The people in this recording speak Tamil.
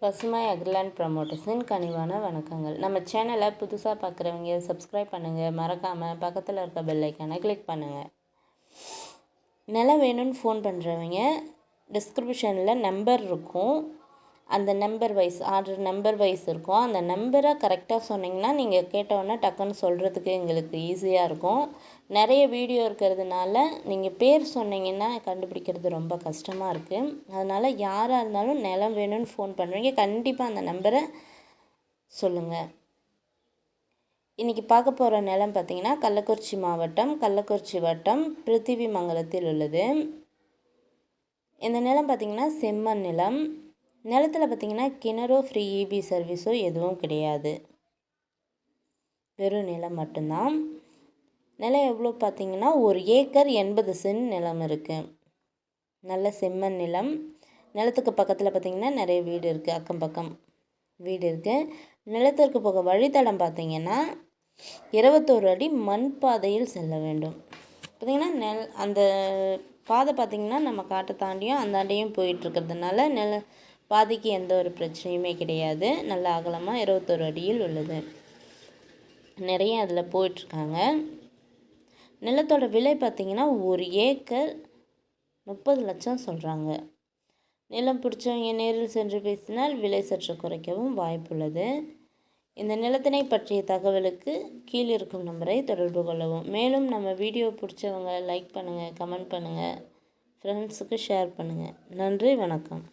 பசுமை அக்ரிலேண்ட் ப்ரமோட்டர்ஸின் கனிவான வணக்கங்கள். நம்ம சேனலை புதுசாக பார்க்குறவங்க சப்ஸ்கிரைப் பண்ணுங்கள். மறக்காமல் பக்கத்தில் இருக்க பெல் ஐக்கானை கிளிக் பண்ணுங்கள். நிலம் வேணும்னு ஃபோன் பண்ணுறவங்க டிஸ்கிரிப்ஷனில் நம்பர் இருக்கும். அந்த number wise order number wise இருக்கும். அந்த நம்பரை கரெக்டாக சொன்னிங்கன்னா நீங்கள் கேட்டவுடனே டக்குன்னு சொல்கிறதுக்கு எங்களுக்கு ஈஸியாக இருக்கும். நிறைய வீடியோ இருக்கிறதுனால நீங்கள் பேர் சொன்னீங்கன்னா கண்டுபிடிக்கிறது ரொம்ப கஷ்டமாக இருக்குது. அதனால் யாராக இருந்தாலும் நிலம் வேணும்னு ஃபோன் பண்ணுவீங்க, கண்டிப்பாக அந்த நம்பரை சொல்லுங்கள். இன்றைக்கி பார்க்க போகிற நிலம் பார்த்திங்கன்னா கள்ளக்குறிச்சி மாவட்டம், கள்ளக்குறிச்சி வட்டம், பிருத்திவிமங்கலத்தில் உள்ளது. இந்த நிலம் பார்த்திங்கன்னா செம்மண் நிலம். நிலத்தில் பார்த்திங்கன்னா கிணறோ ஃப்ரீ இபி சர்வீஸோ எதுவும் கிடையாது, வெறும் நிலம் மட்டும்தான். நிலம் எவ்வளோ பார்த்திங்கன்னா 1 ஏக்கர் 80 சென்ட் நிலம் இருக்குது. நல்ல செம்மண் நிலம். நிலத்துக்கு பக்கத்தில் பார்த்திங்கன்னா நிறைய வீடு இருக்குது, அக்கம் பக்கம் வீடு இருக்குது. நிலத்திற்கு போக வழித்தடம் பார்த்திங்கன்னா 21 அடி மண் பாதையில் செல்ல வேண்டும். பார்த்திங்கன்னா அந்த பாதை பார்த்திங்கன்னா நம்ம காட்டை தாண்டியும் அந்தாண்டையும் போயிட்டுருக்கிறதுனால பாதைக்கு எந்த ஒரு பிரச்சனையுமே கிடையாது. நல்ல அகலமாக 21 அடியில் உள்ளது. நிறைய அதில் போயிட்டுருக்காங்க. நிலத்தோட விலை பார்த்திங்கன்னா 1 ஏக்கர் 30 லட்சம் சொல்கிறாங்க. நிலம் பிடிச்சவங்க நேரில் சென்று பேசினால் விலை சற்று குறைக்கவும் வாய்ப்புள்ளது. இந்த நிலத்தினை பற்றிய தகவலுக்கு கீழே இருக்கும் நம்பரை தொடர்பு கொள்ளவும். மேலும் நம்ம வீடியோ பிடிச்சவங்க லைக் பண்ணுங்கள், கமெண்ட் பண்ணுங்கள், ஃப்ரெண்ட்ஸுக்கு ஷேர் பண்ணுங்கள். நன்றி, வணக்கம்.